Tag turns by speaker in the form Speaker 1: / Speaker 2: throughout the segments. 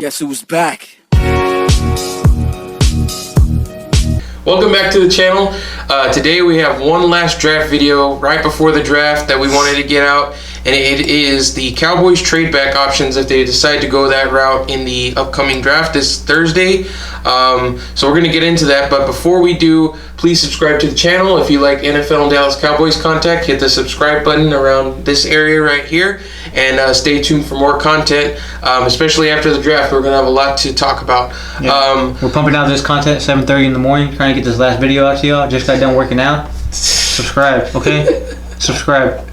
Speaker 1: Guess who's back?
Speaker 2: Welcome back to the channel. Today we have one last draft video right before the draft that we wanted to get out, and it is the Cowboys Tradeback options if they decide to go that route in the upcoming draft this Thursday. So we're going to get into that, but before we do, please subscribe to the channel. If you like NFL and Dallas Cowboys content, hit the subscribe button around this area right here, and stay tuned for more content, especially after the draft. We're going to have a lot to talk about.
Speaker 3: Yeah. We're pumping out this content at 7:30 in the morning, trying to get this last video out to y'all. Just got done working out. Subscribe, okay? Subscribe.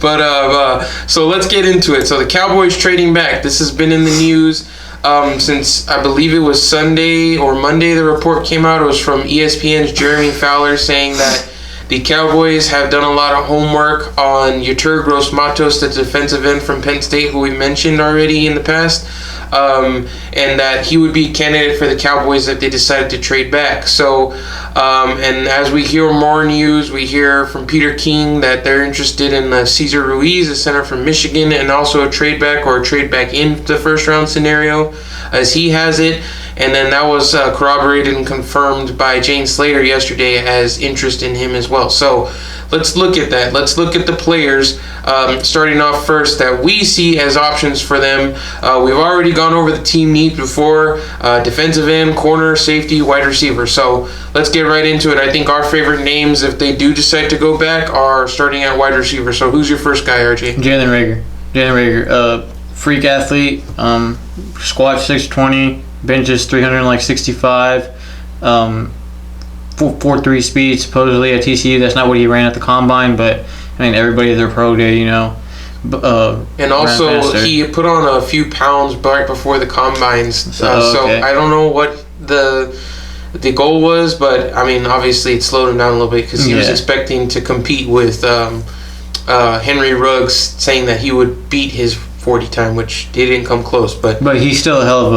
Speaker 2: But so let's get into it. So the Cowboys trading back. This has been in the news since I believe it was Sunday or Monday. The report came out. It was from ESPN's Jeremy Fowler saying that the Cowboys have done a lot of homework on Yetur Gross-Matos, the defensive end from Penn State, who we mentioned already in the past, and that he would be a candidate for the Cowboys if they decided to trade back. So, and as we hear more news, we hear from Peter King that they're interested in Cesar Ruiz, a center from Michigan, and also a trade back or a trade back in the first round scenario, as he has it. And then that was corroborated and confirmed by Jane Slater yesterday as interest in him as well. So let's look at that. Let's look at the players, starting off first that we see as options for them. We've already gone over the team needs before, defensive end, corner, safety, wide receiver. So let's get right into it. I think our favorite names, if they do decide to go back, are starting at wide receiver. So who's your first guy, RJ?
Speaker 3: Jalen Reagor. Freak athlete, squat 620, benches 365, 4.3 speed supposedly at TCU. That's not what he ran at the combine, but I mean everybody at their pro day, you know.
Speaker 2: And also he put on a few pounds right before the combines, so I don't know what the goal was, but I mean obviously it slowed him down a little bit because he was expecting to compete with Henry Ruggs, saying that he would beat his 40 time, which he didn't come close, but
Speaker 3: he's still a hell of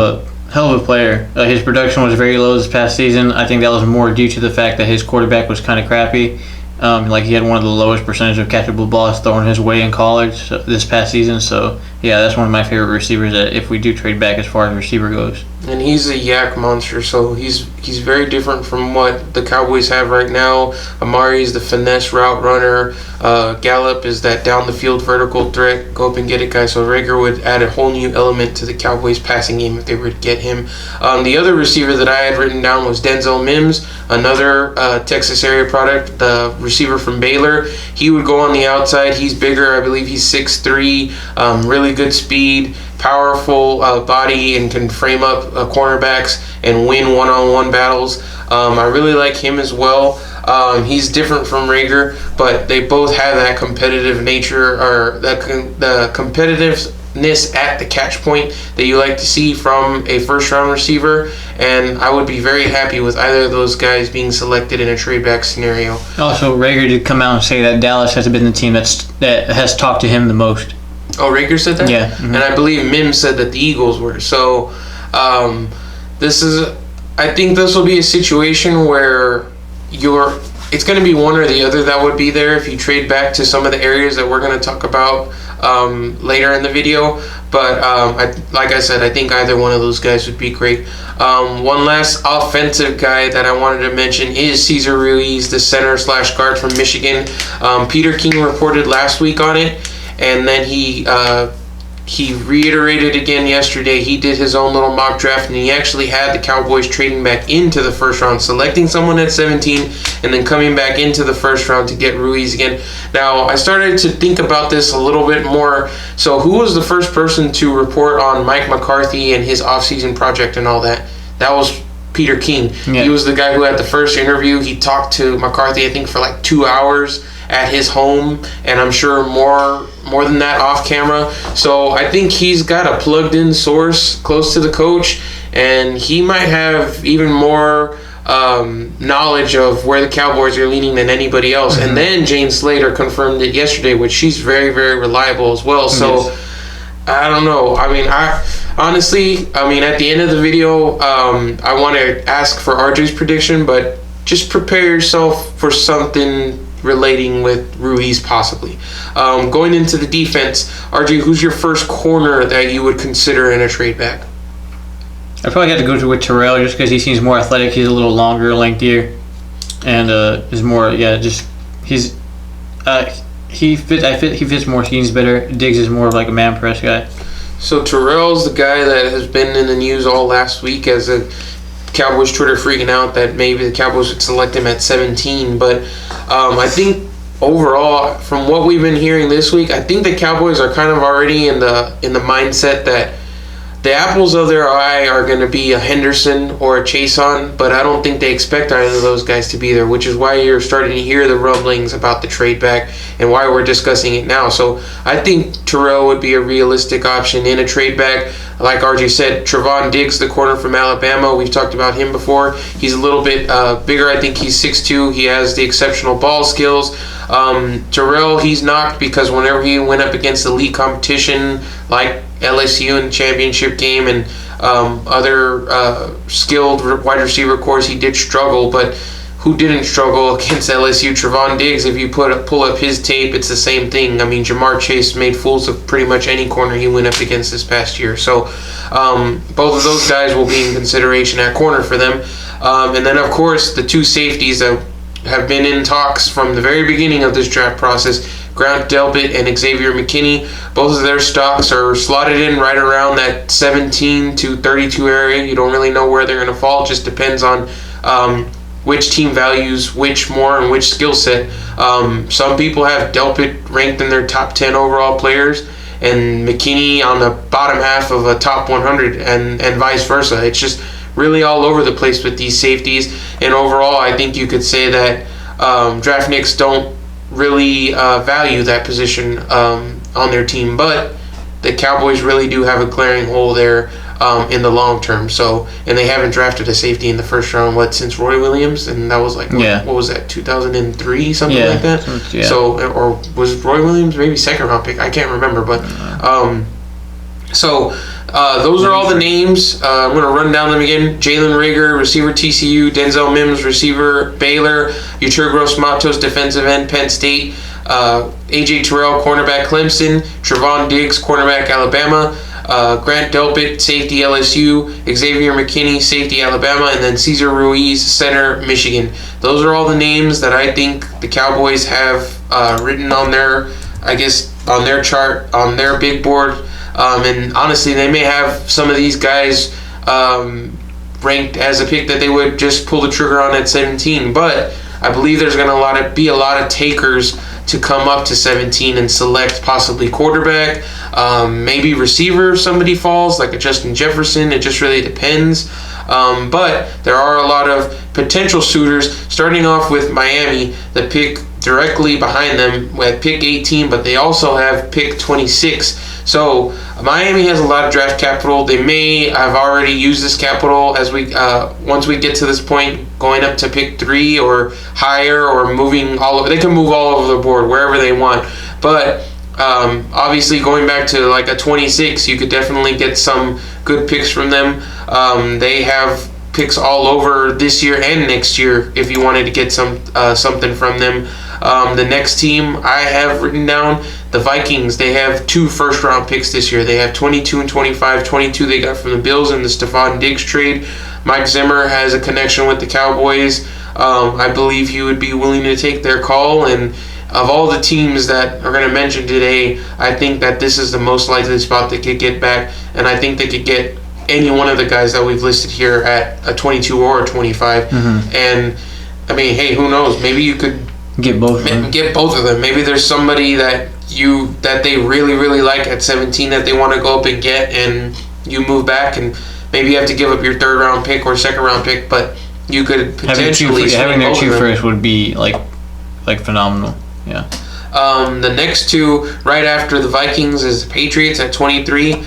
Speaker 3: a player. His production was very low this past season. I think that was more due to the fact that his quarterback was kind of crappy. Like he had one of the lowest percentage of catchable balls thrown his way in college this past season. So yeah, that's one of my favorite receivers that if we do trade back as far as receiver goes.
Speaker 2: And he's a yak monster, so he's very different from what the Cowboys have right now. Amari is the finesse route runner. Gallup is that down the field vertical threat, go up and get it guy. So Reagor would add a whole new element to the Cowboys passing game if they were to get him. The other receiver that I had written down was Denzel Mims, another Texas area product, the receiver from Baylor. He would go on the outside. He's bigger. I believe he's 6'3", really good speed, powerful body, and can frame up cornerbacks and win one-on-one battles. I really like him as well. He's different from Reagor, but they both have that competitive nature, or the competitiveness at the catch point that you like to see from a first-round receiver, and I would be very happy with either of those guys being selected in a trade-back scenario.
Speaker 3: Also, Reagor did come out and say that Dallas has been the team that has talked to him the most.
Speaker 2: Oh, Reagor said that?
Speaker 3: Yeah. Mm-hmm.
Speaker 2: And I believe Mims said that the Eagles were. So I think this will be a situation where it's going to be one or the other that would be there if you trade back to some of the areas that we're going to talk about later in the video. But like I said, I think either one of those guys would be great. One last offensive guy that I wanted to mention is Cesar Ruiz, the center/guard from Michigan. Peter King reported last week on it, and then he reiterated again yesterday. He did his own little mock draft, and he actually had the Cowboys trading back into the first round, selecting someone at 17 and then coming back into the first round to get Ruiz again. Now, I started to think about this a little bit more. So who was the first person to report on Mike McCarthy and his offseason project and all that? That was Peter King. Yeah. He was the guy who had the first interview. He talked to McCarthy, I think, for like 2 hours at his home, and I'm sure more than that off camera. So I think he's got a plugged-in source close to the coach, and he might have even more knowledge of where the Cowboys are leaning than anybody else. Mm-hmm. And then Jane Slater confirmed it yesterday, which she's very, very reliable as well. So I don't know. I mean, honestly, at the end of the video, I want to ask for RJ's prediction, but just prepare yourself for something relating with Ruiz possibly. Going into the defense, RJ, who's your first corner that you would consider in a trade back?
Speaker 3: I probably have to go with Terrell just because he seems more athletic. He's a little longer, lengthier, and is more he fits more schemes better. Diggs is more of like a man press guy.
Speaker 2: So Terrell's the guy that has been in the news all last week as a Cowboys Twitter freaking out that maybe the Cowboys would select him at 17. But I think overall, from what we've been hearing this week, I think the Cowboys are kind of already in the mindset that the apples of their eye are going to be a Henderson or a Chason, but I don't think they expect either of those guys to be there, which is why you're starting to hear the rumblings about the trade back and why we're discussing it now. So I think Terrell would be a realistic option in a trade back. Like RJ said, Trevon Diggs, the corner from Alabama, we've talked about him before. He's a little bit bigger. I think he's 6'2". He has the exceptional ball skills. Terrell, he's knocked because whenever he went up against elite competition like LSU in the championship game and other skilled wide receiver cores, he did struggle. But who didn't struggle against LSU? Trevon Diggs. If you pull up his tape, it's the same thing. I mean, Jamar Chase made fools of pretty much any corner he went up against this past year. So both of those guys will be in consideration at corner for them. And then, of course, the two safeties that have been in talks from the very beginning of this draft process, Grant Delpit and Xavier McKinney. Both of their stocks are slotted in right around that 17 to 32 area. You don't really know where they're going to fall. It just depends on which team values which more and which skill set. Some people have Delpit ranked in their top 10 overall players and McKinney on the bottom half of a top 100 and vice versa. It's just really all over the place with these safeties. And overall, I think you could say that draftniks don't really value that position on their team. But the Cowboys really do have a glaring hole there in the long term. So, and they haven't drafted a safety in the first round, since Roy Williams? And that was like, what was that, 2003, something like that?
Speaker 3: Yeah.
Speaker 2: So, or was Roy Williams maybe second round pick? I can't remember. But those are all the names. I'm going to run down them again. Jalen Reagor, receiver TCU. Denzel Mims, receiver Baylor. Yetur Gross-Matos, defensive end Penn State. AJ Terrell, cornerback Clemson. Trevon Diggs, cornerback Alabama. Grant Delpit, safety LSU. Xavier McKinney, safety Alabama. And then Cesar Ruiz, center Michigan. Those are all the names that I think the Cowboys have written on their chart, on their big board. And honestly, they may have some of these guys ranked as a pick that they would just pull the trigger on at 17. But I believe there's going to be a lot of takers to come up to 17 and select possibly quarterback, maybe receiver if somebody falls, like a Justin Jefferson. It just really depends. But there are a lot of potential suitors, starting off with Miami, the pick directly behind them at pick 18, but they also have pick 26. So Miami has a lot of draft capital. They may have already used this capital as once we get to this point, going up to pick 3 or higher, or moving all over. They can move all over the board wherever they want. But obviously, going back to like a 26, you could definitely get some good picks from them. They have picks all over this year and next year if you wanted to get something from them. The next team I have written down, the Vikings. They have 2 first-round picks this year. They have 22 and 25. 22 they got from the Bills in the Stephon Diggs trade. Mike Zimmer has a connection with the Cowboys. I believe he would be willing to take their call. And of all the teams that are going to mention today, I think that this is the most likely spot they could get back. And I think they could get any one of the guys that we've listed here at a 22 or a 25. Mm-hmm. And, I mean, hey, who knows? Maybe you could
Speaker 3: get both
Speaker 2: of them. Maybe there's somebody that they really, really like at 17 that they want to go up and get, and you move back, and maybe you have to give up your 3rd round pick or 2nd round pick, but you could potentially
Speaker 3: having their 2 first would be like phenomenal. Yeah.
Speaker 2: The next 2 right after the Vikings is the Patriots at 23.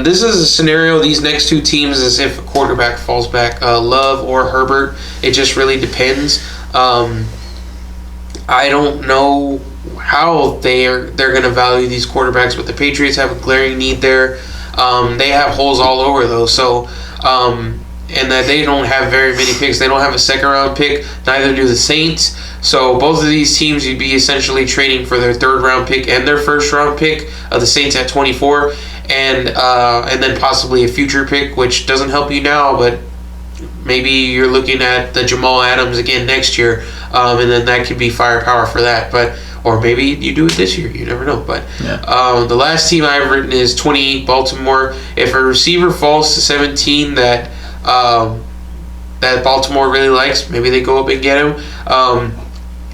Speaker 2: This is a scenario, these next 2 teams, as if a quarterback falls back, Love or Herbert. It just really depends. I don't know how they're going to value these quarterbacks, but the Patriots have a glaring need there. They have holes all over, though. So, and that they don't have very many picks. They don't have a 2nd round pick. Neither do the Saints. So both of these teams, you'd be essentially trading for their 3rd round pick and their 1st round pick. The Saints at 24, and then possibly a future pick, which doesn't help you now, but maybe you're looking at the Jamal Adams again next year, and then that could be firepower for that. But or maybe you do it this year. You never know. But the last team I've written is 28 Baltimore. If a receiver falls to 17 that Baltimore really likes, maybe they go up and get him.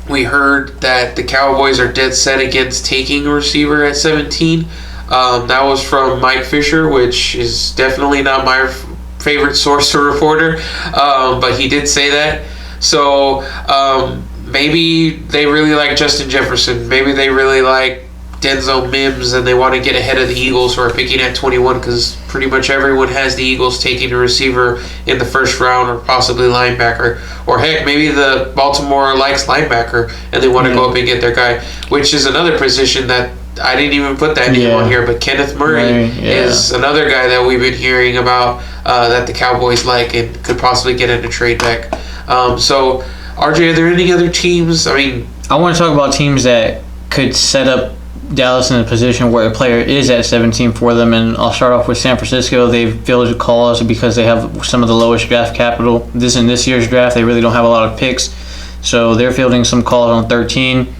Speaker 2: We heard that the Cowboys are dead set against taking a receiver at 17. That was from Mike Fisher, which is definitely not my favorite source or reporter, but he did say that. So maybe they really like Justin Jefferson. Maybe they really like Denzel Mims, and they want to get ahead of the Eagles, who are picking at 21, because pretty much everyone has the Eagles taking a receiver in the first round, or possibly linebacker. Or heck, maybe the Baltimore likes linebacker, and they want to go up and get their guy, which is another position that I didn't even put that name on here, but Kenneth Murray is another guy that we've been hearing about that the Cowboys like and could possibly get into trade back. So, RJ, are there any other teams? I mean,
Speaker 3: I want to talk about teams that could set up Dallas in a position where a player is at 17 for them, and I'll start off with San Francisco. They've fielded calls because they have some of the lowest draft capital. In this year's draft, they really don't have a lot of picks, so they're fielding some calls on 13.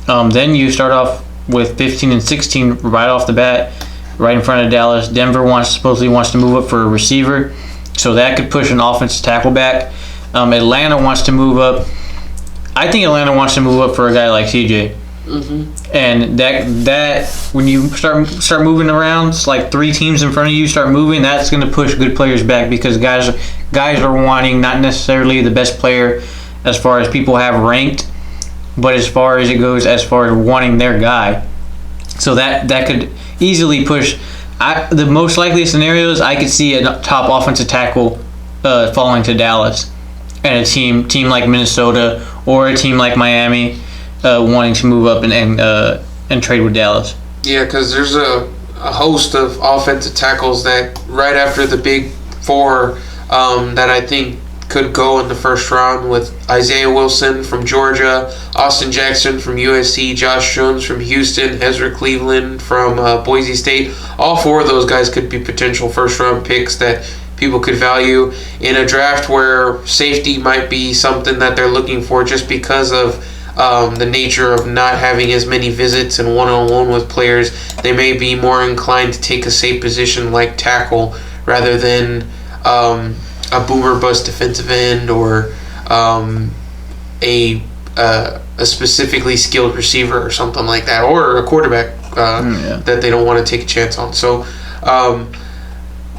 Speaker 3: Then you start off with 15 and 16 right off the bat, right in front of Dallas. Denver supposedly wants to move up for a receiver, so that could push an offensive tackle back. Atlanta wants to move up. I think Atlanta wants to move up for a guy like CJ. Mm-hmm. And that when you start moving around, it's like 3 teams in front of you start moving. That's going to push good players back, because guys are wanting not necessarily the best player as far as people have ranked, but as far as it goes, as far as wanting their guy. So that could easily push. The most likely scenarios, I could see a top offensive tackle falling to Dallas, and a team like Minnesota or a team like Miami wanting to move up and trade with Dallas.
Speaker 2: Yeah, because there's a host of offensive tackles that right after the big 4 that I think could go in the first round, with Isaiah Wilson from Georgia, Austin Jackson from USC, Josh Jones from Houston, Ezra Cleveland from Boise State. All 4 of those guys could be potential first-round picks that people could value in a draft where safety might be something that they're looking for, just because of the nature of not having as many visits and one-on-one with players. They may be more inclined to take a safe position like tackle rather than a boomer bust defensive end, or a specifically skilled receiver or something like that, or a quarterback that they don't want to take a chance on. So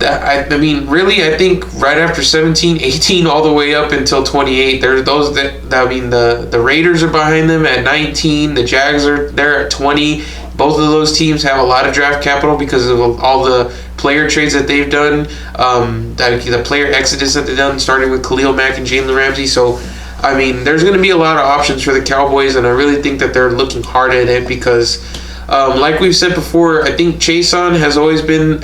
Speaker 2: I mean, really, I think right after 17, 18, all the way up until 28, there's those the Raiders are behind them at 19. The Jags they're at 20. Both of those teams have a lot of draft capital because of all the player trades that they've done, the player exodus that they've done, starting with Khalil Mack and Jalen Ramsey. So, I mean, there's going to be a lot of options for the Cowboys, and I really think that they're looking hard at it because, like we've said before, I think Chason has been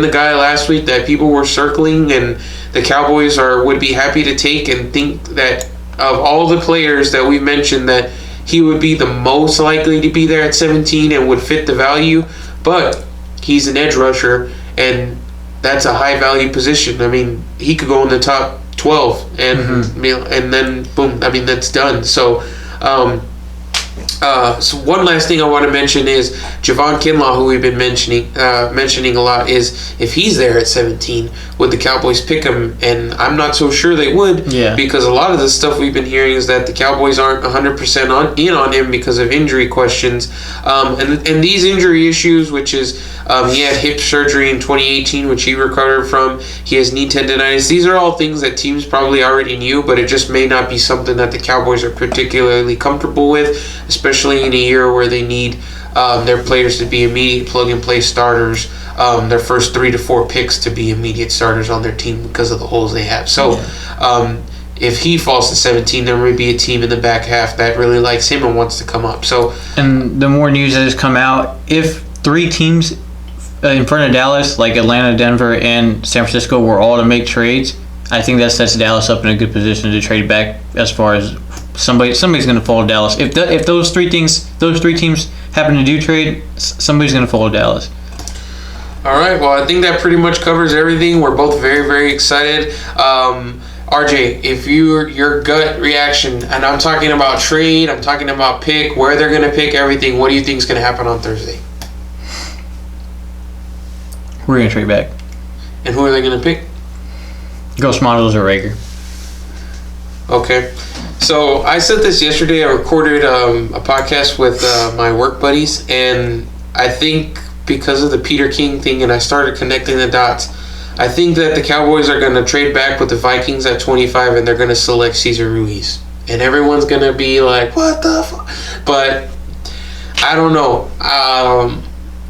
Speaker 2: the guy last week that people were circling, and the Cowboys would be happy to take, and think that of all the players that we mentioned, that he would be the most likely to be there at 17 and would fit the value. But he's an edge rusher, and that's a high value position. I mean, he could go in the top 12, and and then boom, I mean, that's done. So so one last thing I want to mention is Javon Kinlaw, who we've been mentioning a lot, is if he's there at 17, would the Cowboys pick him? And I'm not so sure they would, because a lot of the stuff we've been hearing is that the Cowboys aren't 100% in on him because of injury questions. And these injury issues, which is he had hip surgery in 2018, which he recovered from. He has knee tendonitis. These are all things that teams probably already knew, but it just may not be something that the Cowboys are particularly comfortable with, especially in a year where they need their players to be immediate plug-and-play starters, their first 3 to 4 picks to be immediate starters on their team because of the holes they have. So if he falls to 17, there may be a team in the back half that really likes him and wants to come up. So, and
Speaker 3: the more news that has come out, if 3 teams in front of Dallas, like Atlanta, Denver, and San Francisco, were all to make trades, I think that sets Dallas up in a good position to trade back. As far as somebody's going to fall to Dallas. If those three teams happen to do trade, somebody's going to fall to Dallas.
Speaker 2: All right. Well, I think that pretty much covers everything. We're both very, very excited. RJ, if your gut reaction, and I'm talking about trade, I'm talking about pick, where they're going to pick everything, what do you think is going to happen on Thursday?
Speaker 3: We're going to trade back.
Speaker 2: And who are they going to pick?
Speaker 3: Gross-Matos or Reagor.
Speaker 2: Okay. So I said this yesterday. I recorded a podcast with my work buddies, and I think because of the Peter King thing, and I started connecting the dots, I think that the Cowboys are going to trade back with the Vikings at 25, and they're going to select Cesar Ruiz. And everyone's going to be like, what the fuck? But I don't know.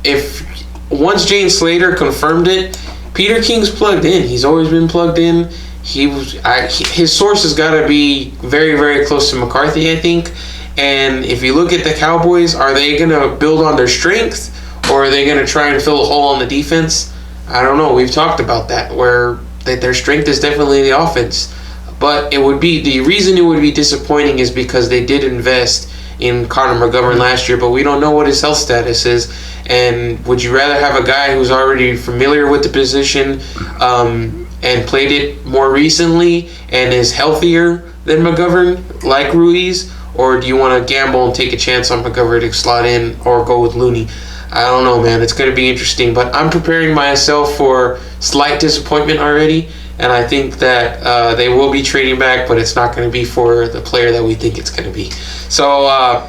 Speaker 2: If once Jane Slater confirmed it, Peter King's plugged in. He's always been plugged in. His source has got to be very, very close to McCarthy, I think. And if you look at the Cowboys, are they going to build on their strength, or are they going to try and fill a hole on the defense? I don't know. We've talked about that, where their strength is definitely the offense. But the reason it would be disappointing is because they did invest in Connor McGovern last year, but we don't know what his health status is. And would you rather have a guy who's already familiar with the position and played it more recently and is healthier than McGovern, like Ruiz, or do you want to gamble and take a chance on McGovern to slot in or go with Looney? I don't know, man. It's going to be interesting, but I'm preparing myself for slight disappointment already, and I think that they will be trading back, but it's not going to be for the player that we think it's going to be. So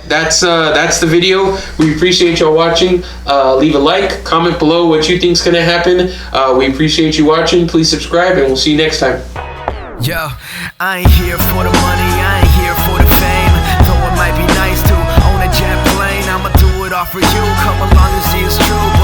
Speaker 2: that's the video. We appreciate y'all watching. Leave a like, comment below what you think's going to happen. We appreciate you watching. Please subscribe, and we'll see you next time.
Speaker 1: Yo, I ain't here for the money, I ain't here for the fame. Though it might be nice to own a jet plane, I'ma do it all for you. Come along and see it's true.